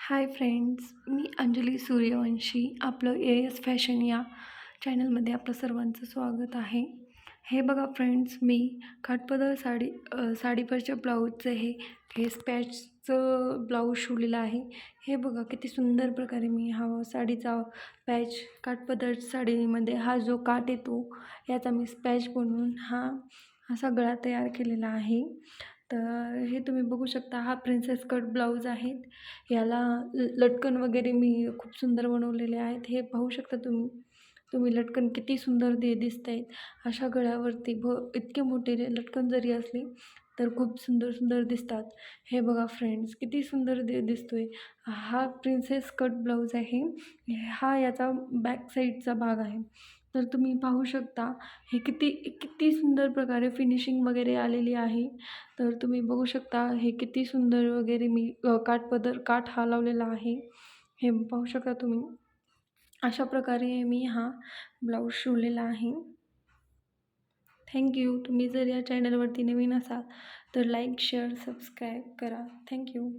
Hi friends, मी अंजली सूर्यवंशी. आपलं S fashion या चॅनलमध्ये आपलं सर्वांचं स्वागत आहे. हे बघा फ्रेंड्स, मी काठपदर साडीवरच्या ब्लाऊजचं हे पॅचचं ब्लाऊज शिवलेलं आहे. हे बघा किती सुंदर प्रकारे मी हा साडीचा पॅच काठपदर साडीमध्ये हा जो काठ येतो याचा मी पॅच बनवून हा सगळा तयार केलेला आहे. तर हे तुम्ही बघू शकता, हा प्रिन्सेस कट ब्लाऊज आहे. याला लटकन वगैरे मी खूप सुंदर बनवलेले आहेत. हे पाहू शकता तुम्ही लटकन किती सुंदर दिसत आहेत. अशा गळ्यावरती इतके मोठे लटकन जरी असले तर खूप सुंदर सुंदर दिसतात. हे बघा फ्रेंड्स, किती सुंदर दिसतोय. हा प्रिन्सेस कट ब्लाऊज आहे. हा याचा बॅक साईडचा भाग आहे. तर तुम्ही पाहू शकता हे किती किती सुंदर प्रकारे फिनिशिंग वगैरे आलेली आहे. तर तुम्ही बघू शकता हे किती सुंदर वगैरे मी काठ हा लावलेला आहे. हे पाहू शकता तुम्ही. अशा प्रकारे मी हा ब्लाऊज शिवलेला आहे. थँक्यू. तुम्ही जर या चॅनलवरती नवीन असाल तर लाईक, शेअर, सबस्क्राईब करा. थँक्यू.